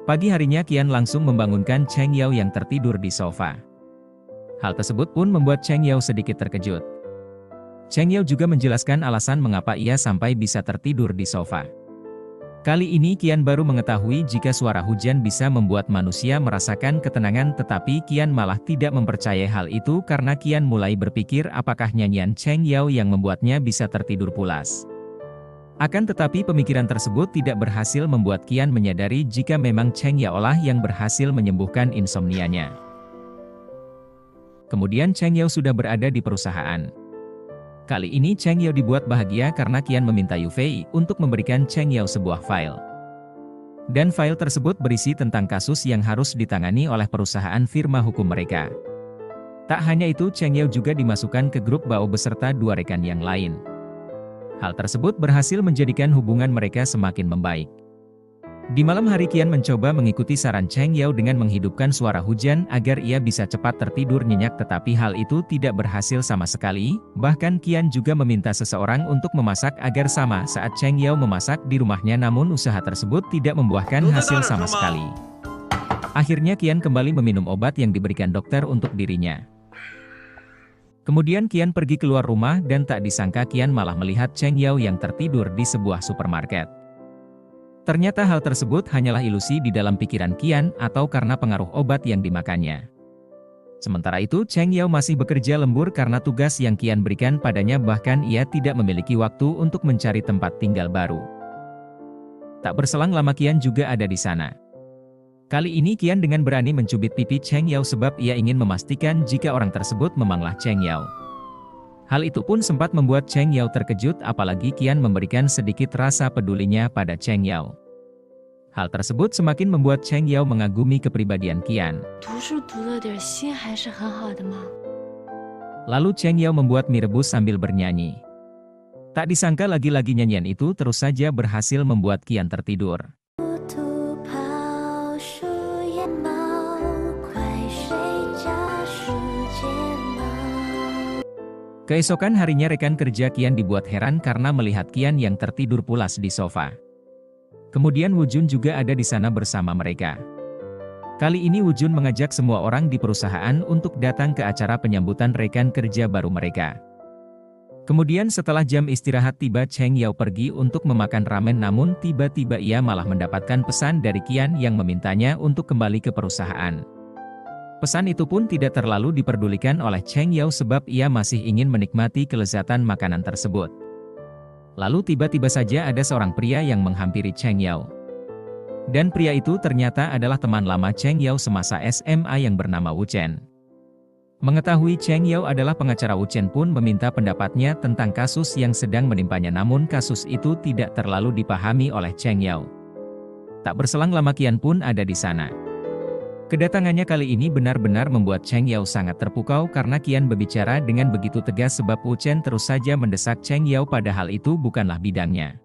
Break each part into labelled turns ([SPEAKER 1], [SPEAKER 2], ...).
[SPEAKER 1] Pagi harinya Qian langsung membangunkan Cheng Yao yang tertidur di sofa. Hal tersebut pun membuat Cheng Yao sedikit terkejut. Cheng Yao juga menjelaskan alasan mengapa ia sampai bisa tertidur di sofa. Kali ini Qian baru mengetahui jika suara hujan bisa membuat manusia merasakan ketenangan, tetapi Qian malah tidak mempercayai hal itu karena Qian mulai berpikir apakah nyanyian Cheng Yao yang membuatnya bisa tertidur pulas. Akan tetapi pemikiran tersebut tidak berhasil membuat Qian menyadari jika memang Cheng Yao lah yang berhasil menyembuhkan insomnianya. Kemudian Cheng Yao sudah berada di perusahaan. Kali ini Cheng Yao dibuat bahagia karena Qian meminta Yu Fei untuk memberikan Cheng Yao sebuah file. Dan file tersebut berisi tentang kasus yang harus ditangani oleh perusahaan firma hukum mereka. Tak hanya itu, Cheng Yao juga dimasukkan ke grup Bao beserta 2 rekan yang lain. Hal tersebut berhasil menjadikan hubungan mereka semakin membaik. Di malam hari Qian mencoba mengikuti saran Cheng Yao dengan menghidupkan suara hujan agar ia bisa cepat tertidur nyenyak, tetapi hal itu tidak berhasil sama sekali. Bahkan Qian juga meminta seseorang untuk memasak agar sama saat Cheng Yao memasak di rumahnya, namun usaha tersebut tidak membuahkan hasil sama sekali. Akhirnya Qian kembali meminum obat yang diberikan dokter untuk dirinya. Kemudian Qian pergi keluar rumah dan tak disangka Qian malah melihat Cheng Yao yang tertidur di sebuah supermarket. Ternyata hal tersebut hanyalah ilusi di dalam pikiran Qian atau karena pengaruh obat yang dimakannya. Sementara itu Cheng Yao masih bekerja lembur karena tugas yang Qian berikan padanya, bahkan ia tidak memiliki waktu untuk mencari tempat tinggal baru. Tak berselang lama Qian juga ada di sana. Kali ini Qian dengan berani mencubit pipi Cheng Yao sebab ia ingin memastikan jika orang tersebut memanglah Cheng Yao. Hal itu pun sempat membuat Cheng Yao terkejut, apalagi Qian memberikan sedikit rasa pedulinya pada Cheng Yao. Hal tersebut semakin membuat Cheng Yao mengagumi kepribadian Qian. Lalu Cheng Yao membuat mie rebus sambil bernyanyi. Tak disangka lagi-lagi nyanyian itu terus saja berhasil membuat Qian tertidur. Keesokan harinya rekan kerja Qian dibuat heran karena melihat Qian yang tertidur pulas di sofa. Kemudian Wu Jun juga ada di sana bersama mereka. Kali ini Wu Jun mengajak semua orang di perusahaan untuk datang ke acara penyambutan rekan kerja baru mereka. Kemudian setelah jam istirahat tiba, Cheng Yao pergi untuk memakan ramen, namun tiba-tiba ia malah mendapatkan pesan dari Qian yang memintanya untuk kembali ke perusahaan. Pesan itu pun tidak terlalu diperdulikan oleh Cheng Yao sebab ia masih ingin menikmati kelezatan makanan tersebut. Lalu tiba-tiba saja ada seorang pria yang menghampiri Cheng Yao. Dan pria itu ternyata adalah teman lama Cheng Yao semasa SMA yang bernama Wu Chen. Mengetahui Cheng Yao adalah pengacara, Wu Chen pun meminta pendapatnya tentang kasus yang sedang menimpanya, namun kasus itu tidak terlalu dipahami oleh Cheng Yao. Tak berselang lama Qian pun ada di sana. Kedatangannya kali ini benar-benar membuat Cheng Yao sangat terpukau karena Qian berbicara dengan begitu tegas sebab Wu Chen terus saja mendesak Cheng Yao padahal itu bukanlah bidangnya.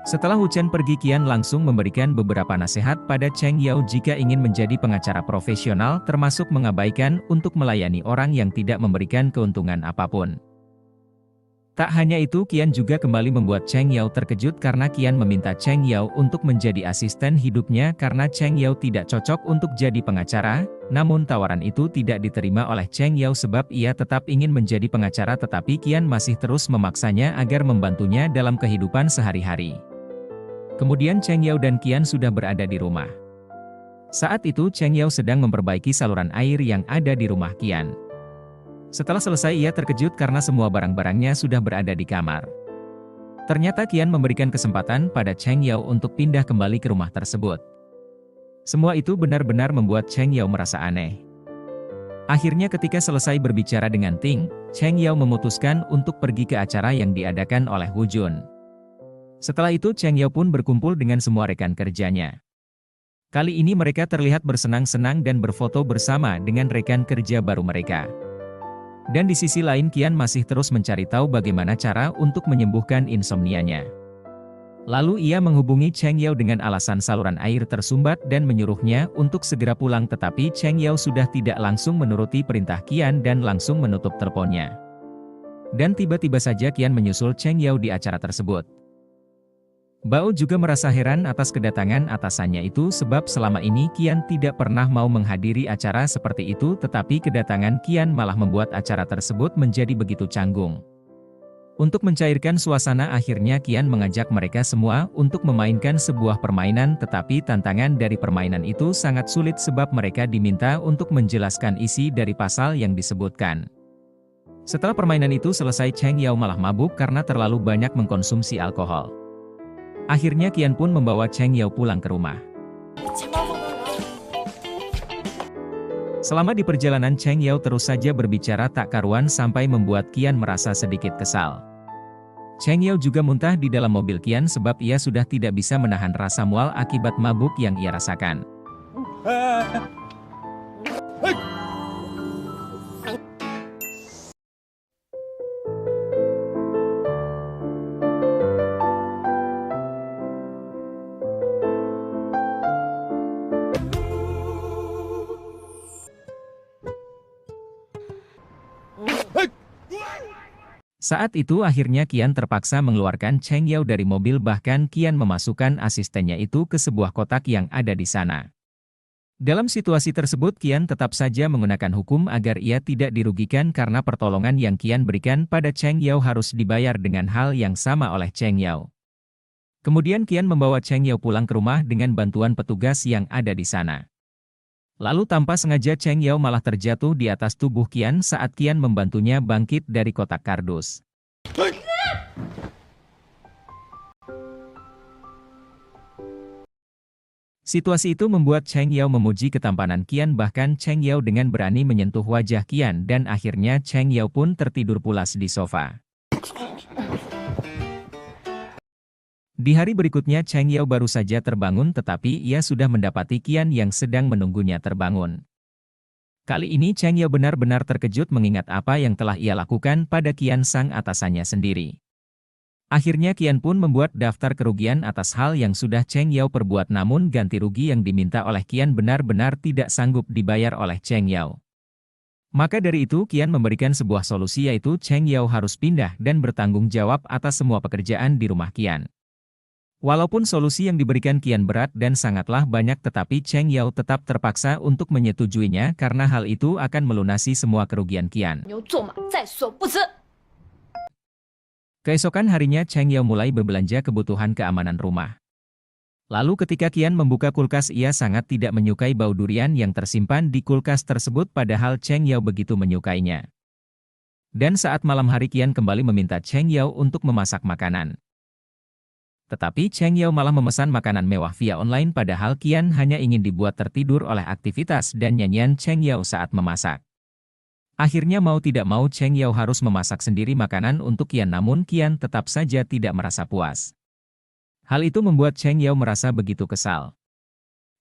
[SPEAKER 1] Setelah Wu Chen pergi, Qian langsung memberikan beberapa nasihat pada Cheng Yao jika ingin menjadi pengacara profesional, termasuk mengabaikan untuk melayani orang yang tidak memberikan keuntungan apapun. Tak hanya itu, Qian juga kembali membuat Cheng Yao terkejut karena Qian meminta Cheng Yao untuk menjadi asisten hidupnya karena Cheng Yao tidak cocok untuk jadi pengacara, namun tawaran itu tidak diterima oleh Cheng Yao sebab ia tetap ingin menjadi pengacara, tetapi Qian masih terus memaksanya agar membantunya dalam kehidupan sehari-hari. Kemudian Cheng Yao dan Qian sudah berada di rumah. Saat itu Cheng Yao sedang memperbaiki saluran air yang ada di rumah Qian. Setelah selesai ia terkejut karena semua barang-barangnya sudah berada di kamar. Ternyata Qian memberikan kesempatan pada Cheng Yao untuk pindah kembali ke rumah tersebut. Semua itu benar-benar membuat Cheng Yao merasa aneh. Akhirnya ketika selesai berbicara dengan Ting, Cheng Yao memutuskan untuk pergi ke acara yang diadakan oleh Wu Jun. Setelah itu Cheng Yao pun berkumpul dengan semua rekan kerjanya. Kali ini mereka terlihat bersenang-senang dan berfoto bersama dengan rekan kerja baru mereka. Dan di sisi lain Qian masih terus mencari tahu bagaimana cara untuk menyembuhkan insomnianya. Lalu ia menghubungi Cheng Yao dengan alasan saluran air tersumbat dan menyuruhnya untuk segera pulang, tetapi Cheng Yao sudah tidak langsung menuruti perintah Qian dan langsung menutup teleponnya. Dan tiba-tiba saja Qian menyusul Cheng Yao di acara tersebut. Bao juga merasa heran atas kedatangan atasannya itu sebab selama ini Qian tidak pernah mau menghadiri acara seperti itu, tetapi kedatangan Qian malah membuat acara tersebut menjadi begitu canggung. Untuk mencairkan suasana, akhirnya Qian mengajak mereka semua untuk memainkan sebuah permainan, tetapi tantangan dari permainan itu sangat sulit sebab mereka diminta untuk menjelaskan isi dari pasal yang disebutkan. Setelah permainan itu selesai, Cheng Yao malah mabuk karena terlalu banyak mengkonsumsi alkohol. Akhirnya Qian pun membawa Cheng Yao pulang ke rumah. Selama di perjalanan, Cheng Yao terus saja berbicara tak karuan sampai membuat Qian merasa sedikit kesal. Cheng Yao juga muntah di dalam mobil Qian sebab ia sudah tidak bisa menahan rasa mual akibat mabuk yang ia rasakan. Saat itu akhirnya Qian terpaksa mengeluarkan Cheng Yao dari mobil, bahkan Qian memasukkan asistennya itu ke sebuah kotak yang ada di sana. Dalam situasi tersebut Qian tetap saja menggunakan hukum agar ia tidak dirugikan karena pertolongan yang Qian berikan pada Cheng Yao harus dibayar dengan hal yang sama oleh Cheng Yao. Kemudian Qian membawa Cheng Yao pulang ke rumah dengan bantuan petugas yang ada di sana. Lalu tanpa sengaja Cheng Yao malah terjatuh di atas tubuh Qian saat Qian membantunya bangkit dari kotak kardus. Situasi itu membuat Cheng Yao memuji ketampanan Qian, bahkan Cheng Yao dengan berani menyentuh wajah Qian dan akhirnya Cheng Yao pun tertidur pulas di sofa. Di hari berikutnya Cheng Yao baru saja terbangun, tetapi ia sudah mendapati Qian yang sedang menunggunya terbangun. Kali ini Cheng Yao benar-benar terkejut mengingat apa yang telah ia lakukan pada Qian, sang atasannya sendiri. Akhirnya Qian pun membuat daftar kerugian atas hal yang sudah Cheng Yao perbuat, namun ganti rugi yang diminta oleh Qian benar-benar tidak sanggup dibayar oleh Cheng Yao. Maka dari itu Qian memberikan sebuah solusi, yaitu Cheng Yao harus pindah dan bertanggung jawab atas semua pekerjaan di rumah Qian. Walaupun solusi yang diberikan Qian berat dan sangatlah banyak, tetapi Cheng Yao tetap terpaksa untuk menyetujuinya karena hal itu akan melunasi semua kerugian Qian. Keesokan harinya Cheng Yao mulai berbelanja kebutuhan keamanan rumah. Lalu ketika Qian membuka kulkas, ia sangat tidak menyukai bau durian yang tersimpan di kulkas tersebut, padahal Cheng Yao begitu menyukainya. Dan saat malam hari Qian kembali meminta Cheng Yao untuk memasak makanan. Tetapi Cheng Yao malah memesan makanan mewah via online, padahal Qian hanya ingin dibuat tertidur oleh aktivitas dan nyanyian Cheng Yao saat memasak. Akhirnya mau tidak mau Cheng Yao harus memasak sendiri makanan untuk Qian, namun Qian tetap saja tidak merasa puas. Hal itu membuat Cheng Yao merasa begitu kesal.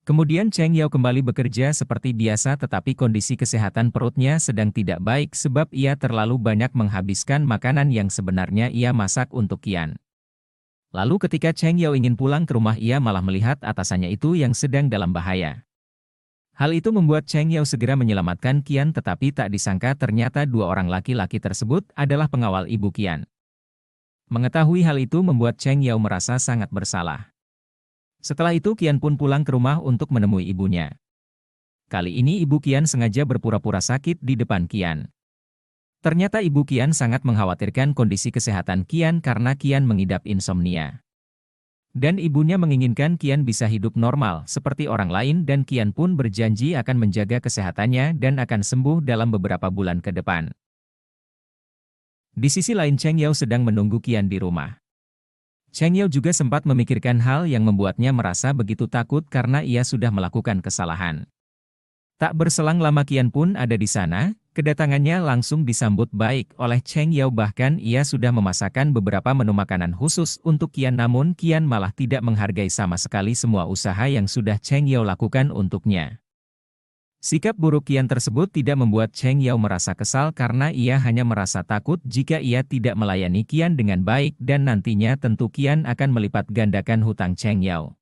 [SPEAKER 1] Kemudian Cheng Yao kembali bekerja seperti biasa, tetapi kondisi kesehatan perutnya sedang tidak baik sebab ia terlalu banyak menghabiskan makanan yang sebenarnya ia masak untuk Qian. Lalu ketika Cheng Yao ingin pulang ke rumah, ia malah melihat atasannya itu yang sedang dalam bahaya. Hal itu membuat Cheng Yao segera menyelamatkan Qian, tetapi tak disangka ternyata dua orang laki-laki tersebut adalah pengawal ibu Qian. Mengetahui hal itu membuat Cheng Yao merasa sangat bersalah. Setelah itu Qian pun pulang ke rumah untuk menemui ibunya. Kali ini ibu Qian sengaja berpura-pura sakit di depan Qian. Ternyata ibu Qian sangat mengkhawatirkan kondisi kesehatan Qian karena Qian mengidap insomnia. Dan ibunya menginginkan Qian bisa hidup normal seperti orang lain, dan Qian pun berjanji akan menjaga kesehatannya dan akan sembuh dalam beberapa bulan ke depan. Di sisi lain Cheng Yao sedang menunggu Qian di rumah. Cheng Yao juga sempat memikirkan hal yang membuatnya merasa begitu takut karena ia sudah melakukan kesalahan. Tak berselang lama Qian pun ada di sana. Kedatangannya langsung disambut baik oleh Cheng Yao, bahkan ia sudah memasakkan beberapa menu makanan khusus untuk Qian, namun Qian malah tidak menghargai sama sekali semua usaha yang sudah Cheng Yao lakukan untuknya. Sikap buruk Qian tersebut tidak membuat Cheng Yao merasa kesal karena ia hanya merasa takut jika ia tidak melayani Qian dengan baik dan nantinya tentu Qian akan melipat gandakan hutang Cheng Yao.